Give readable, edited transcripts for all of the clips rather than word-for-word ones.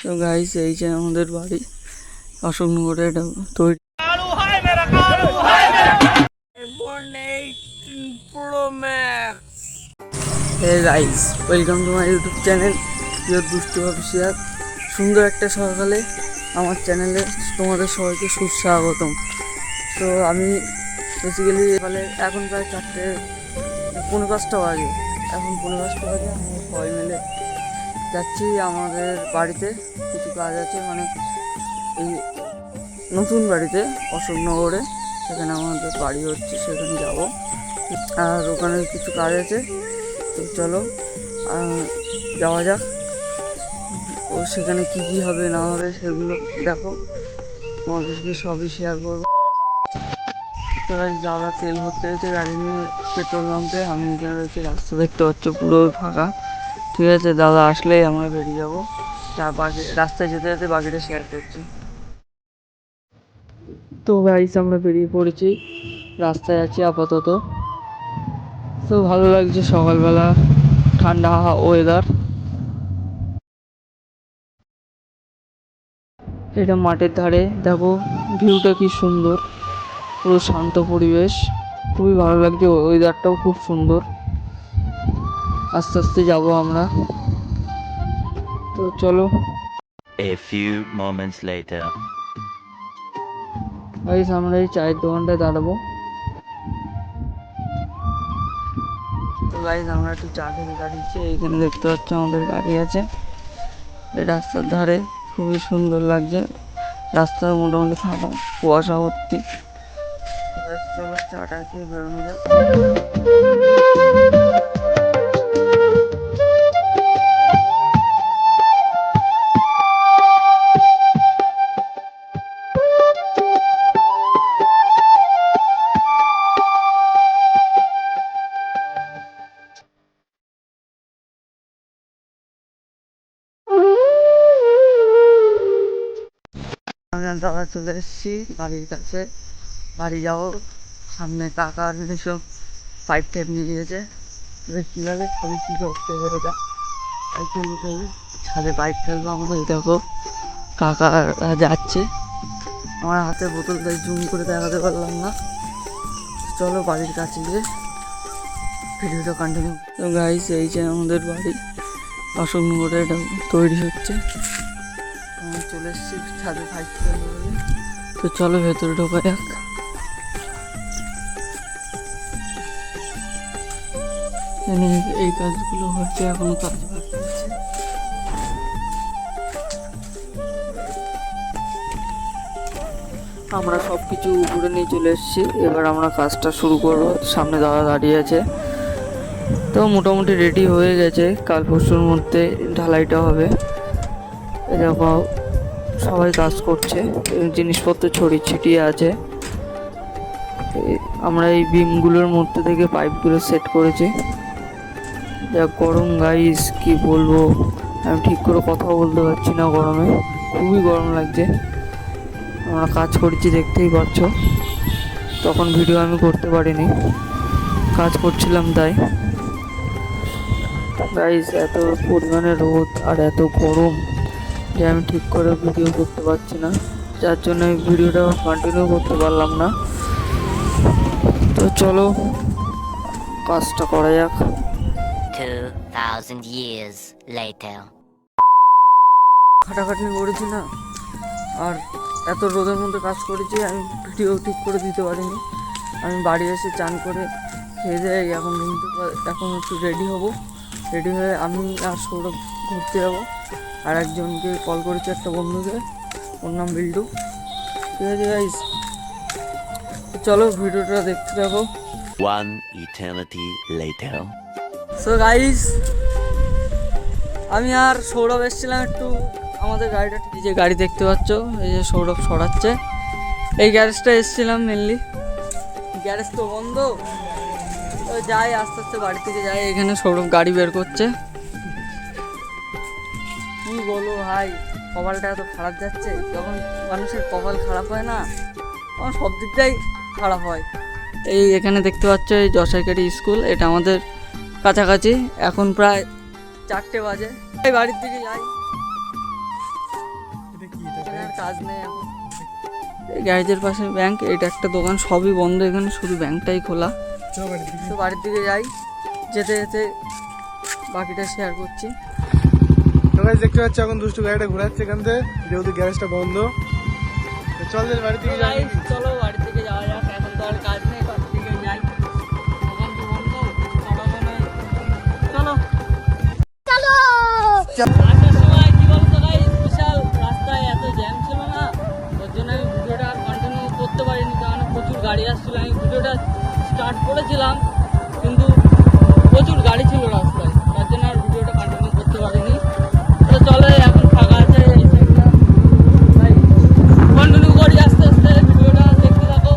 তো গাইস এই যে আমাদের বাড়ি অশোকনগরে, এটা তৈরি। Hey guys, welcome to my YouTube channel pure Dushtu official. সুন্দর একটা সকালে আমার চ্যানেলে তোমাদের সবাইকে সুস্বাগতম। তো আমি বেসিক্যালি সকালে এখন প্রায় 4:45 বাজে, এখন 5:45 বাজে। আমরা সবাই মিলে যাচ্ছি আমাদের বাড়িতে, কিছু কাজ আছে, মানে এই নতুন বাড়িতে অশোকনগরে, সেখানে আমাদের বাড়ি হচ্ছে, সেখানে যাব। আর ওখানে কিছু কাজ আছে, তো চলো যাওয়া যাক। ও সেখানে কী কী হবে না হবে সেগুলো দেখো, তোমাদেরকে সবই শেয়ার করবো। তো দাদা তেল ভরতে হয়েছে গাড়ি নিয়ে পেট্রোল পাম্পে। আমি এখানে রয়েছে, রাস্তা দেখতে পাচ্ছ পুরো ফাঁকা। ঠিক আছে, দাদা আসলেই আমরা বেরিয়ে যাবো। বাকি রাস্তায় যেতে যেতে বাকিটা শেয়ার করছি। তো গাইস আমরা বেরিয়ে পড়েছি, রাস্তায় আছি আপাতত। তো ভালো লাগছে সকালবেলা, ঠান্ডা ওয়েদার। এটা মাঠের ধারে, দেখো ভিউটা কি সুন্দর, পুরো শান্ত পরিবেশ, খুবই ভালো লাগছে। ওয়েদারটাও খুব সুন্দর। আস্তে আস্তে যাবো আমরা, তো চলো। A few moments later. Guys আমরা এই চায়ের দোকানটায় দাঁড়াবো। তো গাইস আমরা একটু চা খেতে দাঁড়িয়েছি, এইখানে দেখতে পাচ্ছ আমাদের গাড়ি আছে এই রাস্তার ধারে, খুবই সুন্দর লাগছে। রাস্তা মোটামুটি ফাঁকা, কুয়াশা ভর্তি। চলো চাটা খেয়ে বেরোনো যাক। আমি আর দাদা চলে এসেছি বাড়ির কাছে, বাড়ি যাবো। সামনে কাকা সব পাইপ টাইপ নিয়ে গিয়েছে, কীভাবে ছবি কী করতে হবে ওটা ছাদে পাইপ ফেলবো আমাদের। দেখো কাকা যাচ্ছে, আমার হাতে বোতলটা জুম করে দেখাতে পারলাম না। চলো বাড়ির কাছে গিয়ে ভিডিওটা কন্টিনিউ। তো গাইস এই যে আমাদের বাড়ি অশোকনগরে, এটা তৈরি হচ্ছে। আমি চলে এসেছি ছাদে পাইপ ফেলবো বলে। তো চলো ভেতরে ঢোকা যাক। এই কাজগুলো হচ্ছে, এখনো কাজ বাকি আছে। আমরা সব কিছু উপরে নিয়ে চলে এসেছি, এবার আমরা কাজটা শুরু করবো। সামনে দাদা দাঁড়িয়ে আছে, তো মোটামুটি রেডি হয়ে গেছে, কাল পরশুর মধ্যে ঢালাইটা হবে। এরকম সবাই কাজ করছে, জিনিসপত্র ছড়িয়ে ছিটিয়ে আছে। আমরা এই বিমগুলোর মধ্যে থেকে পাইপগুলো সেট করেছি। যা গরম গাইস, কি বলবো, আমি ঠিক করে কথাও বলতে পারছি না, গরমে খুবই গরম লাগছে। আমরা কাজ করছি দেখতেই পাচ্ছ, তখন ভিডিও আমি করতে পারিনি, কাজ করছিলাম তাই। গাইস এত পরিমাণে রোদ আর এত গরম যে আমি ঠিক করে ভিডিও করতে পারছি না, যার জন্য এই ভিডিওটা কন্টিনিউ করতে পারলাম না। তো চলো কাজটা করা যাক। 2000 years later. খাটাখাটনি করেছি না, আর এত রোদের মধ্যে কাজ করেছি, আমি ভিডিও ঠিক করে দিতে পারিনি। আমি বাড়ি এসে চান করে খেয়ে দেয় এখন, কিন্তু এখন একটু রেডি হব। রেডি হয়ে আমি আর সৌরভ ঘুরতে যাবো। আর একজনকে কল করেছি, একটা বন্ধুকে, ওর নাম বিল্টু। ঠিক আছে গাইস, চলো ভিডিওটা দেখতে থাকো। One eternity later. So guys আমি আর সৌরভ এসেছিলাম একটু আমাদের গাড়িটা, এই যে গাড়ি দেখতে পাচ্ছ, এই যে সৌরভ সরাচ্ছে। এই গ্যারেজটা এসেছিলাম মেনলি, গ্যারেজ তো বন্ধ, তো যাই আস্তে আস্তে বাড়ি থেকে যাই। এখানে সৌরভ গাড়ি বের করছে। কি বলবো ভাই, কপালটা এত খারাপ যাচ্ছে। যখন মানুষের কপাল খারাপ হয় না, তখন সব দিকটাই খারাপ হয়। এই এখানে দেখতে পাচ্ছ এই যশাইকারি স্কুল, এটা আমাদের কাছাকাছি। এখন প্রায় 4টে বাজে, এই বাড়ির দিকে যাই। এখানে আর কাজ নেই এখন। এই গ্যারেজের পাশে ব্যাংক, এটা একটা দোকান, সবই বন্ধ এখানে, শুধু ব্যাংকটাই খোলা। তো বাড়ির দিকে যাই, যেতে যেতে বাকিটা শেয়ার করছি। তো গাইস দেখতে পাচ্ছ এখন দুষ্টু গাড়িটা ঘোরাচ্ছে এখান থেকে, যেহেতু গ্যারেজটা বন্ধ। তো চল বাড়ি থেকে যাই। চলো বাড়ি থেকে যাওয়া যাক, এখন তো আর কাজ নেই, বাড়ি থেকে যাই। দোকান তো বন্ধ, সকালে নয়। চলো আসার সময় কি বলতো গাইস, বিশাল রাস্তায় এত জ্যাম ছিল না, ওর জন্য আমি ভিডিওটা আর কন্টিনিউ করতে পারিনি, কারণ প্রচুর গাড়ি আসছিল। আমি ভিডিওটা স্টার্ট করেছিলাম কিন্তু প্রচুর গাড়ি ছিল রাস্তায়, তার জন্য আর ভিডিওটা কন্টিনিউ করতে পারিনি। তো চলো এখন ফাঁকা আছে, এই সাইডটা ভাই কন্টিনিউ করি আস্তে আস্তে, ভিডিওটা দেখতে থাকো।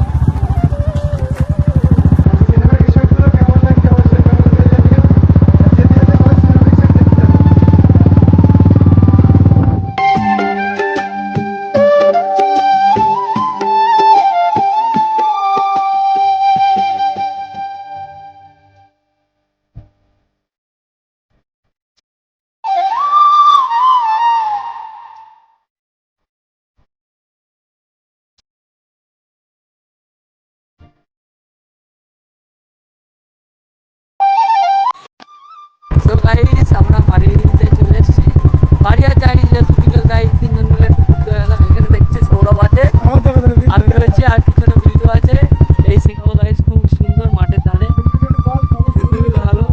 তো গাইস আমরা বাড়িতে চলে এসেছি, বাড়ি আর যাইনি, যেহেতু বিকেল তাই তিনজন মিলে ঘুরতে গেলাম। এখানে দেখছি সৌরভ আছে, আমি রয়েছি, আর পিছনে বিল্ডু আছে। এই সিনেমা গাইস খুব সুন্দর, মাঠের ধারে খুবই ভালো।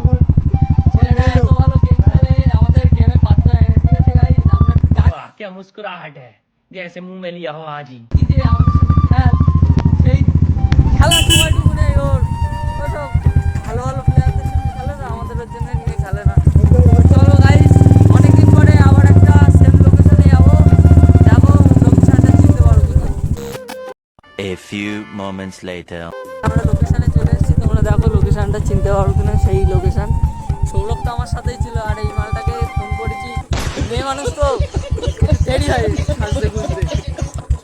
ছেলেটা এত ভালো গেম খেলে, আমাদের গেমে পাত্তা হয় না। ঠিক আছে গাইস, আমরা वाह, क्या मुस्कुराहट है जैसे मुंह में लिया हो आज ही। এই খেলার সময়টুকু নেই ওর, ওসব ভালো ভালো প্লেয়ারদের সঙ্গে খেলে না, আমাদের ওর জন্য নিয়ে খেলে না। চলো গাইস, অনেকদিন পরে আবার একটা সেম লোকেশনে যাবো, দেখো লোকেশনটা চিনতে পারবো কিনা। A few moments later. আমরা লোকেশনে চলে এসেছি, তোমরা দেখো লোকেশনটা চিনতে পারবো কিনা। সেই লোকেশন, সৌরভ তো আমার সাথেই ছিল, আর এই মালটাকে ফোন করেছি, মেয়ে মানুষ তো দেরি হয় আসতে বুঝতে,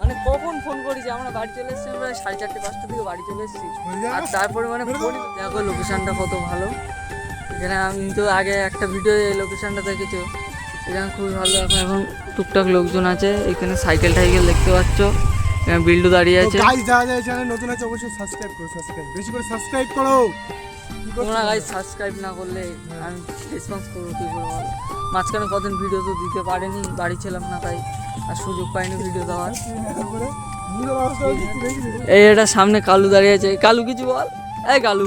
মানে কখন ফোন করেছি, আমরা বাড়ি চলে এসেছি প্রায় 4:30-5টার দিকে বাড়ি চলে এসেছি। আর তারপরে মানে ফোন, দেখো লোকেশনটা কত ভালো। এখানে আমি তো আগে একটা ভিডিও এই লোকেশনটা দেখেছো, এখানে খুবই ভালো। এখন টুকটাক লোকজন আছে, এখানে সাইকেল টাইকেল দেখতে পাচ্ছ, এখানে বিল্ডু দাঁড়িয়ে আছে। গাইস যারা যারা চ্যানেল নতুন আছে অবশ্যই সাবস্ক্রাইব করো, বেশি করে সাবস্ক্রাইব করো। তোমরা গাইস সাবস্ক্রাইব না করলে আমি রেসপন্স করবো কী করে বলো। মাঝখানে কদিন ভিডিও তো দিতে পারিনি, বাড়ি ছিলাম না তাই, আর সুযোগ পাইনি ভিডিও দেওয়ার। এই এটা সামনে কালু দাঁড়িয়ে আছে, কালু কিছু বল, এই কালু।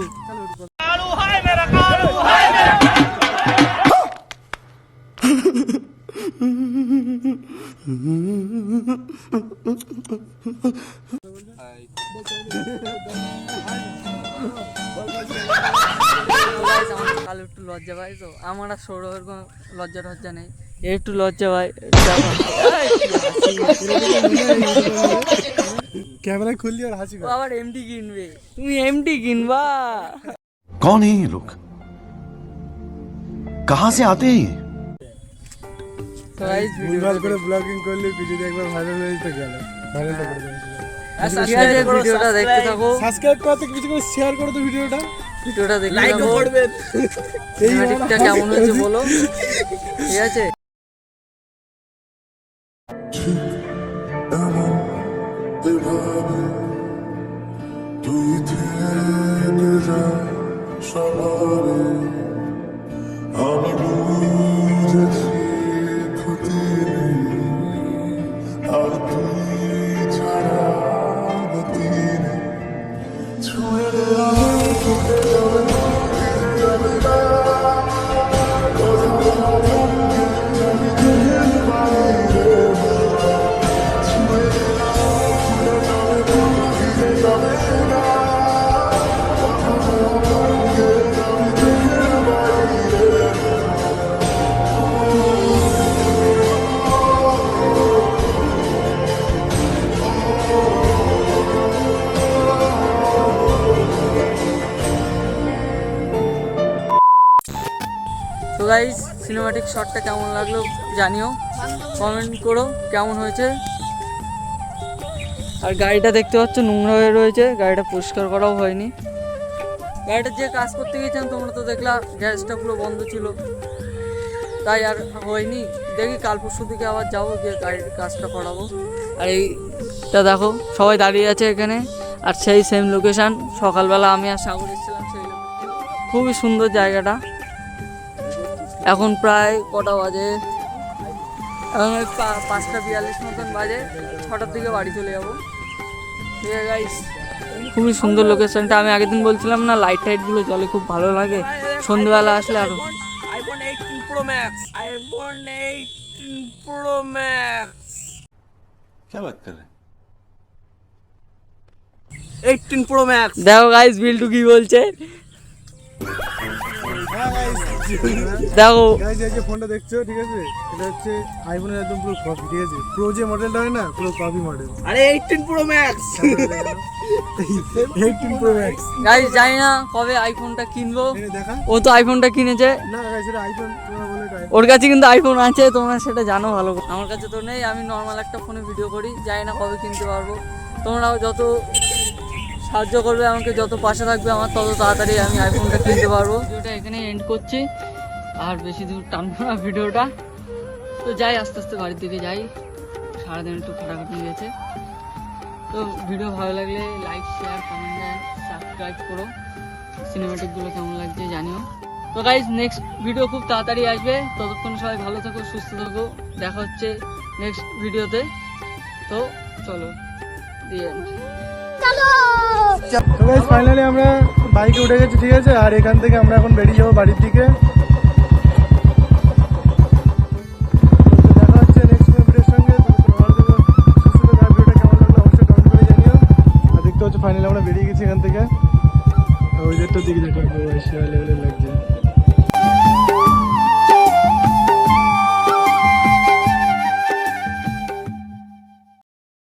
কালু একটু লজ্জা পাই, তো আমার আর সৌরভের কোনো লজ্জা টজ্জা নেই, এর একটু লজ্জা পাই। ক্যামেরা খুললি আর হাসি ও আবার এমডি কিনবে, তুমি এমডি কিনবা? कौन है ये लोग? कहां से आते हैं ये? তো গাইস ভুলভাল করে ব্লগিং করলে ভিডিওটা একবার ভাইরাল হয়ে যেতে গেল, ভাইরালটা করে দেবে। ভিডিওটা দেখতে থাকো, সাবস্ক্রাইব করতে কিছু করে শেয়ার করো তো ভিডিওটা। ভিডিওটা দেখতে থাকো, সিনেম্যাটিকটা কেমন হয়েছে বলো, ঠিক আছে? তুই থেকে যা সবারে আমি বুঝেছি ক্ষতি নেই, আর তুই ছাড়া গতি নেই। ছুঁয়ে গেলাম ছুটে যাবে যাবে না, তো গাইস সিনেম্যাটিক শটটা কেমন লাগলো জানিও, কমেন্ট করো কেমন হয়েছে। আর গাড়িটা দেখতে পাচ্ছ নোংরা হয়ে রয়েছে, গাড়িটা পরিষ্কার করাও হয়নি। গাড়িটা যে কাজ করতে গিয়েছিলাম তোমরা তো দেখলা, গ্যাসটা পুরো বন্ধ ছিল, তাই আর হয়নি। দেখি কাল পরশু দিকে আবার যাবো, গিয়ে গাড়ির কাজটা করাবো। আর এইটা দেখো সবাই দাঁড়িয়ে আছে এখানে, আর সেই সেম লোকেশান সকালবেলা আমি আর সাগর এসেছিলাম সেই লোকেশান। খুবই সুন্দর জায়গাটা। এখন প্রায় কটা বাজে, এখন 5:42 মতন বাজে, 6টার দিকে বাড়ি চলে যাবো। ঠিক আছে গাইস, খুবই সুন্দর লোকেশনটা। আমি আগের দিন বলছিলাম না, লাইট টাইটগুলো জলে খুব ভালো লাগে সন্ধ্যেবেলা আসলে। আরো iPhone 18 Pro Max, iPhone 18 Pro Max, क्या बात कर रहे हैं 18 Pro Max। দেখো গাইস বিল্টু কি বলছে, দেখো গাইস এই যে ফোনটা দেখছো, ঠিক আছে, এটা হচ্ছে আইফোনের একদম পুরো কপি, ঠিক আছে। প্রো যে মডেলটা হয় না, পুরো কপি মডেল। अरे 18 Pro Max। 18 pro max. Guys জানি না কবে আইফোনটা কিনবো। দেখা ও তো আইফোনটা কিনেছে, না গাইস, এটা আইফোন তোমরা বলে এটা ওর কাছে কিন্তু আইফোন আছে, তোমরা সেটা জানো ভালো করে। আমার কাছে তো নেই, আমি নর্মাল একটা ফোনে ভিডিও করি, জানি না কবে কিনতে পারবো। তোমরাও যত সাহায্য করবে আমাকে, যত পাশে থাকবে আমার, তত তাড়াতাড়ি আমি আইফোনটা কিনতে পারবো। ভিডিওটা এখানে এন্ড করছি, আর বেশি দূর টানবো না ভিডিওটা। তো যাই, আস্তে আস্তে বাড়ির দিকে যাই, সারাদিন একটু খাটাখাটি গেছে। তো ভিডিও ভালো লাগলে লাইক, শেয়ার, কমেন্ট, সাবস্ক্রাইব করো। সিনেমাটিকগুলো কেমন লাগছে জানিও। তো গাইজ নেক্সট ভিডিও খুব তাড়াতাড়ি আসবে, ততক্ষণ সবাই ভালো থাকো, সুস্থ থাকো। দেখা হচ্ছে নেক্সট ভিডিওতে। তো চলো দিয়ে তো গাইস ফাইনালি আমরা বাইকে উঠে গেছি, ঠিক আছে। আর এখান থেকে আমরা এখন বেরিয়ে যাবো বাড়ির দিকে। তো দেখা হচ্ছে নেক্সট ভিডিওর সঙ্গে। ভিডিওটা কেমন লাগলো অবশ্যই কমেন্ট করে জানিও। আর দেখতে হচ্ছে ফাইনালি আমরা বেরিয়ে গেছি এখান থেকে। ওই যেটা দিকে দেখো।